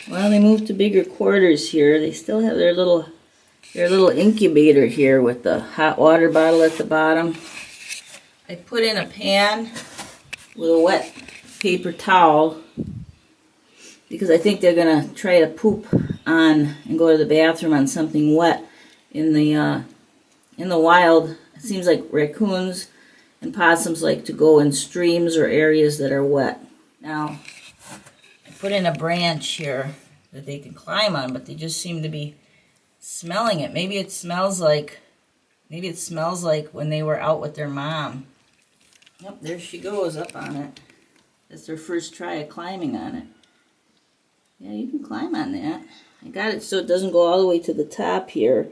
Well, they moved to bigger quarters here. They still have their little incubator here with the hot water bottle at the bottom. I put in a pan with a wet paper towel because I think they're gonna try to poop on and go to the bathroom on something wet. In the wild, it seems like raccoons and possums like to go in streams or areas that are wet. Now, I put in a branch here that they can climb on, but they just seem to be smelling it. Maybe it smells like when they were out with their mom. Yep, there she goes up on it. That's their first try at climbing on it. Yeah, you can climb on that. I got it so it doesn't go all the way to the top here.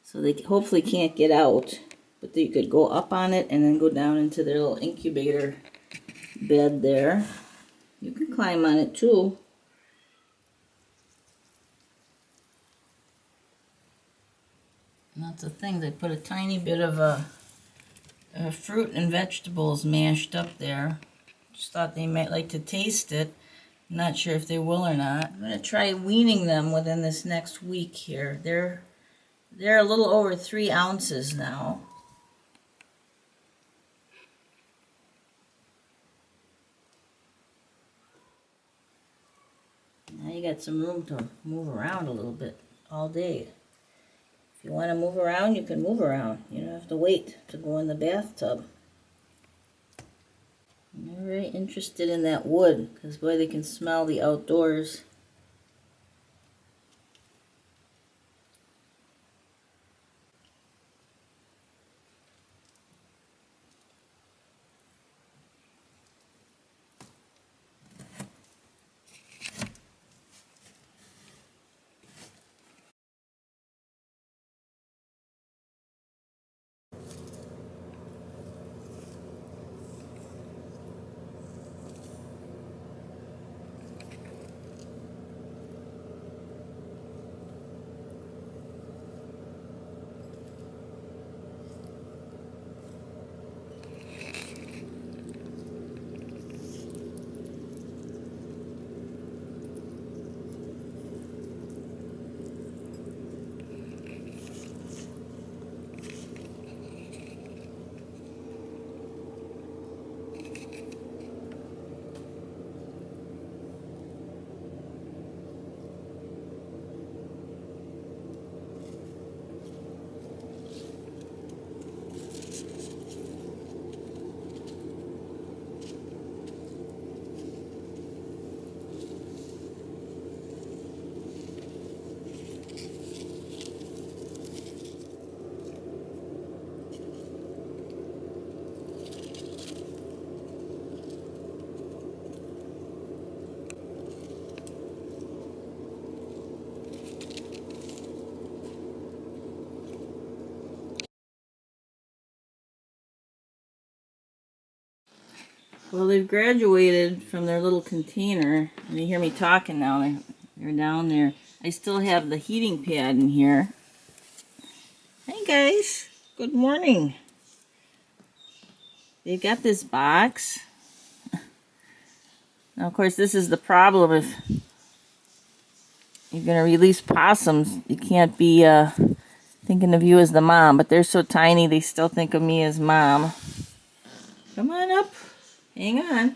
So they hopefully can't get out. But you could go up on it and then go down into their little incubator bed there. You can climb on it too. And that's the thing, they put a tiny bit of fruit and vegetables mashed up there. Just thought they might like to taste it. I'm not sure if they will or not. I'm going to try weaning them within this next week here. They're a little over 3 ounces now. Now you got some room to move around a little bit all day. If you want to move around, you can move around. You don't have to wait to go in the bathtub. I'm very interested in that wood, because boy, they can smell the outdoors. Well, they've graduated from their little container. And you hear me talking now. They're down there. I still have the heating pad in here. Hey guys, good morning. They've got this box. Now, of course, this is the problem if you're going to release possums. You can't be thinking of you as the mom, but they're so tiny they still think of me as mom. Come on up. Hang on.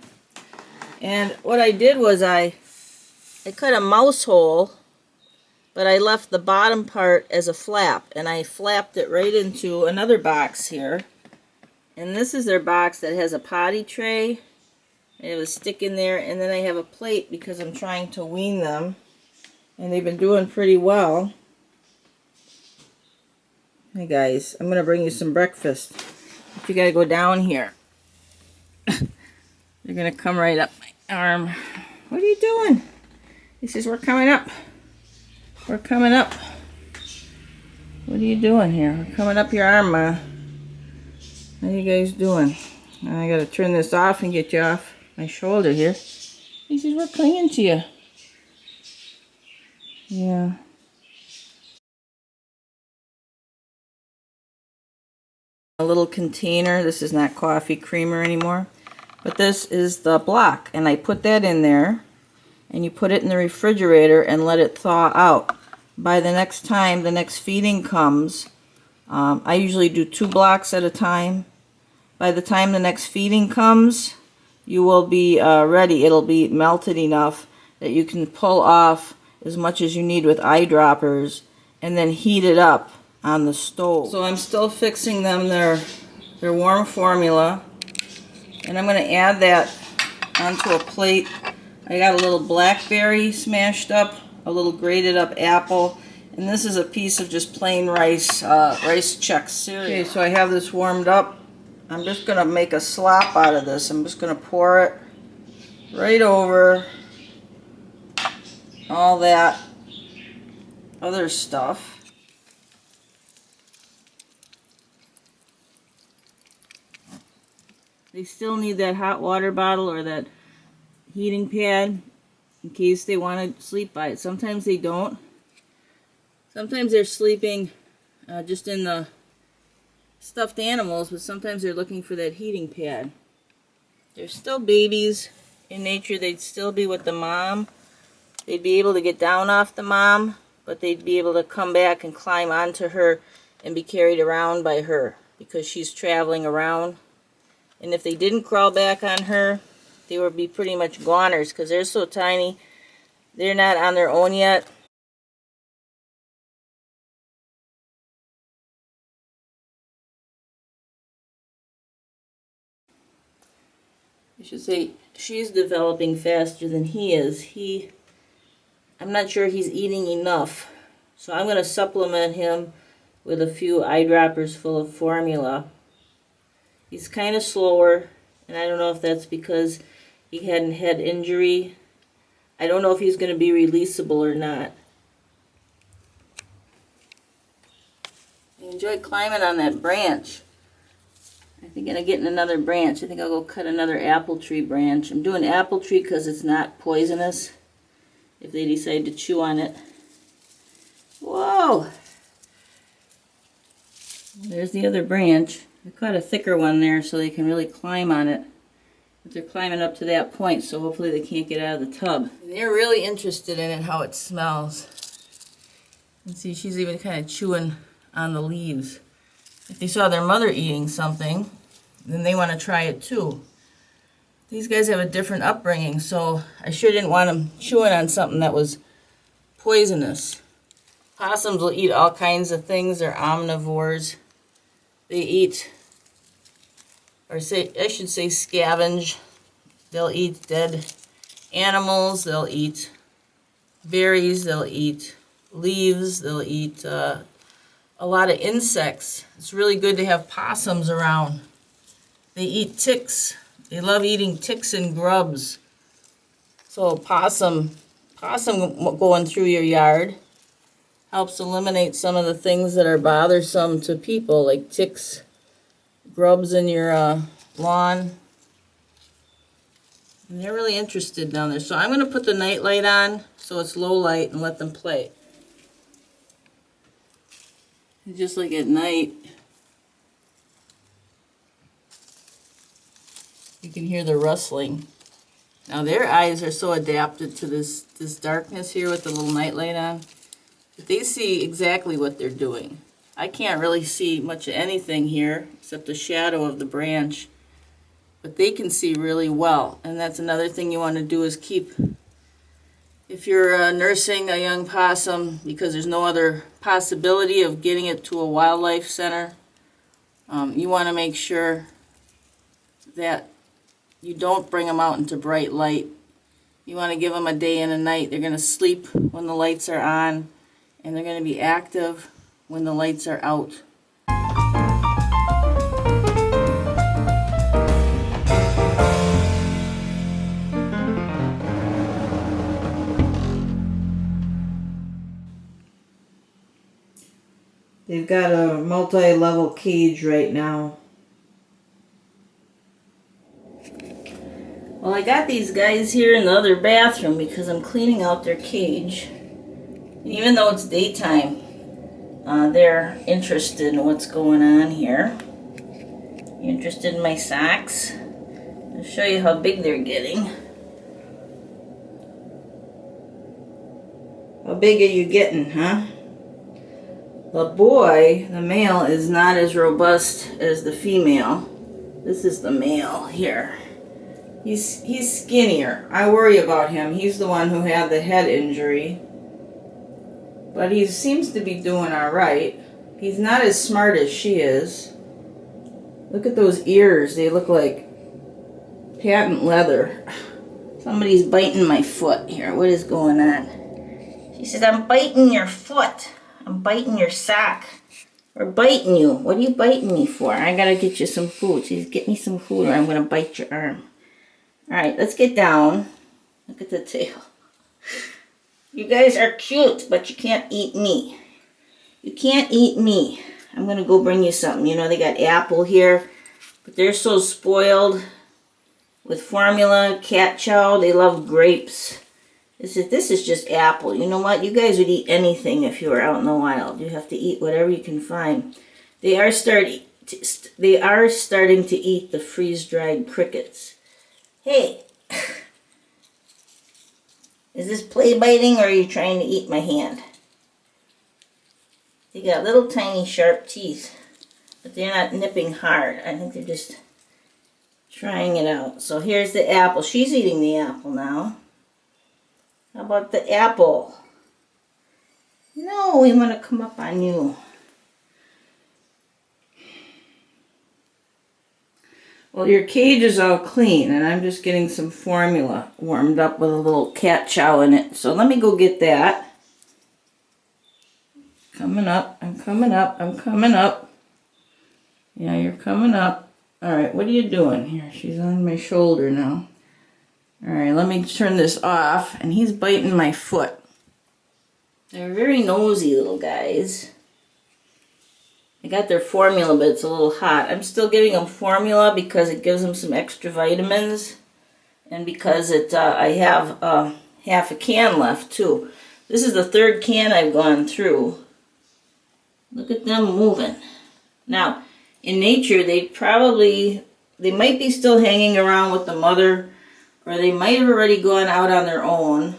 And what I did was I cut a mouse hole, but I left the bottom part as a flap, and I flapped it right into another box here. And this is their box that has a potty tray. I have a stick in there, and then I have a plate because I'm trying to wean them. And they've been doing pretty well. Hey guys, I'm going to bring you some breakfast. But you got to go down here. They're going to come right up my arm. What are you doing? He says, we're coming up. We're coming up. What are you doing here? We're coming up your arm, Ma. What are you guys doing? I got to turn this off and get you off my shoulder here. He says, we're clinging to you. Yeah. A little container. This is not coffee creamer anymore. But this is the block, and I put that in there, and you put it in the refrigerator and let it thaw out. By the next time the next feeding comes, I usually do 2 blocks at a time. By the time the next feeding comes, you will be ready. It'll be melted enough that you can pull off as much as you need with eyedroppers and then heat it up on the stove. So I'm still fixing them their warm formula, and I'm going to add that onto a plate. I got a little blackberry smashed up, a little grated up apple, and this is a piece of just plain rice, rice Chex cereal. Okay, so I have this warmed up. I'm just going to make a slop out of this. I'm just going to pour it right over all that other stuff. They still need that hot water bottle or that heating pad in case they want to sleep by it. Sometimes they don't. Sometimes they're sleeping just in the stuffed animals, but sometimes they're looking for that heating pad. They're still babies in nature. They'd still be with the mom. They'd be able to get down off the mom, but they'd be able to come back and climb onto her and be carried around by her because she's traveling around. And if they didn't crawl back on her, they would be pretty much goners because they're so tiny. They're not on their own yet. I should say she's developing faster than he is. I'm not sure he's eating enough, so I'm going to supplement him with a few eyedroppers full of formula. He's kind of slower, and I don't know if that's because he had a head injury. I don't know if he's going to be releasable or not. I enjoyed climbing on that branch. I think I'm getting another branch. I think I'll go cut another apple tree branch. I'm doing apple tree because it's not poisonous if they decide to chew on it. Whoa! There's the other branch. I caught a thicker one there so they can really climb on it. But they're climbing up to that point, so hopefully they can't get out of the tub. And they're really interested in it, how it smells. You can see she's even kind of chewing on the leaves. If they saw their mother eating something, then they want to try it too. These guys have a different upbringing, so I sure didn't want them chewing on something that was poisonous. Possums will eat all kinds of things. They're omnivores. They eat, or I should say scavenge. They'll eat dead animals. They'll eat berries. They'll eat leaves. They'll eat a lot of insects. It's really good to have possums around. They eat ticks. They love eating ticks and grubs. So possum going through your yard helps eliminate some of the things that are bothersome to people, like ticks, grubs in your lawn. And they're really interested down there. So I'm going to put the night light on so it's low light and let them play. And just like at night, you can hear the rustling. Now their eyes are so adapted to this darkness here with the little night light on. They see exactly what they're doing. I can't really see much of anything here except the shadow of the branch, but they can see really well. And that's another thing you want to do is keep, if you're nursing a young possum, because there's no other possibility of getting it to a wildlife center, you want to make sure that you don't bring them out into bright light. You want to give them a day and a night. They're going to sleep when the lights are on, and they're going to be active when the lights are out. They've got a multi-level cage right now. Well, I got these guys here in the other bathroom because I'm cleaning out their cage. Even though it's daytime, they're interested in what's going on here. You interested in my socks? I'll show you how big they're getting. big are you getting, huh? The boy, the male, is not as robust as the female. This is the male here. He's skinnier. I worry about him. He's the one who had the head injury. But he seems to be doing all right. He's not as smart as she is. Look at those ears. They look like patent leather. Somebody's biting my foot here. What is going on? She says, I'm biting your foot. I'm biting your sock. Or biting you. What are you biting me for? I gotta get you some food. She says, get me some food or I'm gonna bite your arm. Alright, let's get down. Look at the tail. You guys are cute, but you can't eat me. You can't eat me. I'm gonna go bring you something. You know, they got apple here, but they're so spoiled with formula, cat chow. They love grapes. This is just apple. You know what? You guys would eat anything if you were out in the wild. You have to eat whatever you can find. They are starting to eat the freeze-dried crickets. Hey, is this play biting or are you trying to eat my hand? They got little tiny sharp teeth, but they're not nipping hard. I think they're just trying it out. So here's the apple. She's eating the apple now. How about the apple? No, we want to come up on you. Well, your cage is all clean, and I'm just getting some formula warmed up with a little cat chow in it. So let me go get that. Coming up, I'm coming up, I'm coming up. Yeah, you're coming up. All right, what are you doing here? She's on my shoulder now. All right, let me turn this off, and he's biting my foot. They're very nosy little guys. I got their formula, but it's a little hot. I'm still giving them formula because it gives them some extra vitamins, and because I have half a can left too. This is the third can I've gone through. Look at them moving. Now, in nature, they might be still hanging around with the mother, or they might have already gone out on their own.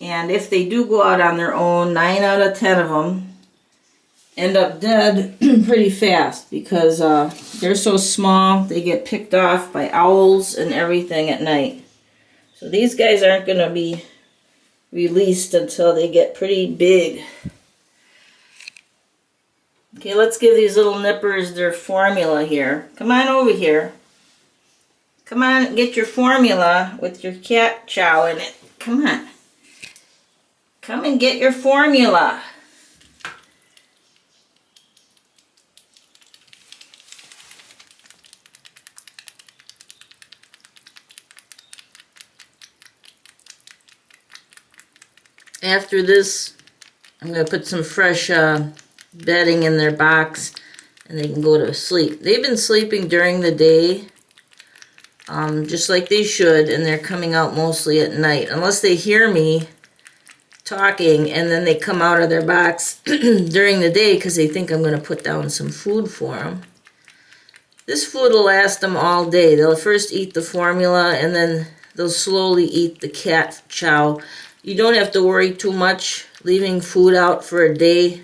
And if they do go out on their own, 9 out of 10 of them end up dead pretty fast because they're so small. They get picked off by owls and everything at night. So these guys aren't going to be released until they get pretty big. Okay, let's give these little nippers their formula here. Come on over here. Come on, get your formula with your cat chow in it. Come on. Come and get your formula. After this, I'm going to put some fresh bedding in their box and they can go to sleep. They've been sleeping during the day, just like they should, and they're coming out mostly at night. Unless they hear me talking and then they come out of their box during the day because they think I'm going to put down some food for them. This food will last them all day. They'll first eat the formula and then they'll slowly eat the cat chow. You don't have to worry too much leaving food out for a day.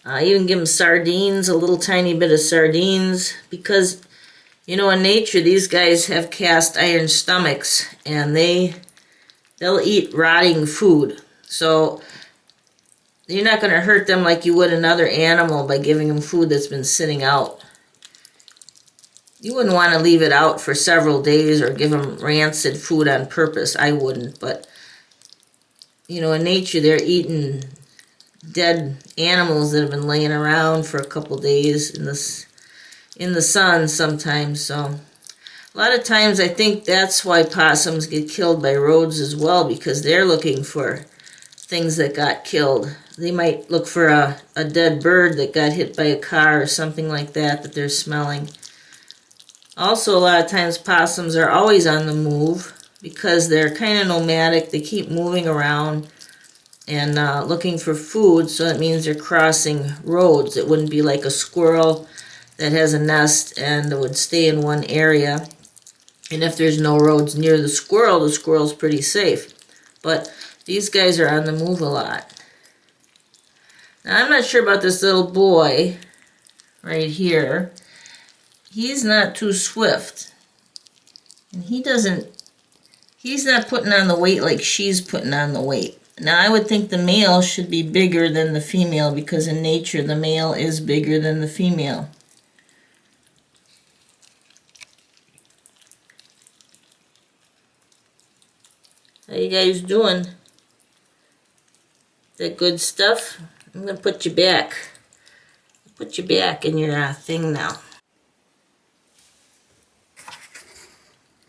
Even give them sardines, a little tiny bit of sardines, because, you know, in nature, these guys have cast iron stomachs, and they'll eat rotting food. So you're not going to hurt them like you would another animal by giving them food that's been sitting out. You wouldn't want to leave it out for several days or give them rancid food on purpose. I wouldn't, but, you know, in nature, they're eating dead animals that have been laying around for a couple days in the sun sometimes. So a lot of times I think that's why possums get killed by roads as well, because they're looking for things that got killed. They might look for a dead bird that got hit by a car or something like that they're smelling. Also, a lot of times possums are always on the move because they're kind of nomadic. They keep moving around and looking for food, so that means they're crossing roads. It wouldn't be like a squirrel that has a nest and would stay in one area. And if there's no roads near the squirrel's pretty safe. But These guys are on the move a lot. Now, I'm not sure about this little boy right here. He's not too swift. And he's not putting on the weight like she's putting on the weight. Now, I would think the male should be bigger than the female because in nature, the male is bigger than the female. How you guys doing? That good stuff? I'm going to put you back. Put you back in your thing now.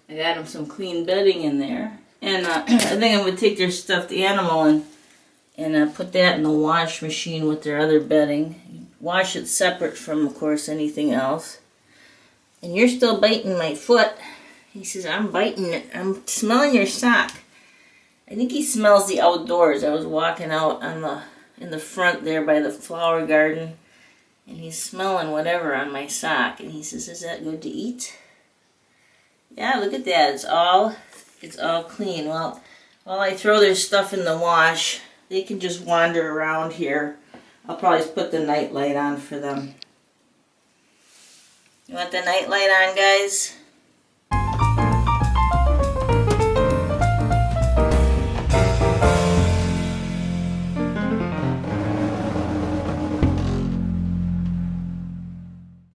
I got them some clean bedding in there. And I think I'm going to take their stuffed animal and put that in the wash machine with their other bedding. Wash it separate from, of course, anything else. And you're still biting my foot. He says, I'm biting it. I'm smelling your sock. I think he smells the outdoors. I was walking out in the front there by the flower garden. And he's smelling whatever on my sock. And he says, is that good to eat? Yeah, look at that. It's all clean. Well, while I throw their stuff in the wash, they can just wander around here. I'll probably put the night light on for them. You want the night light on, guys?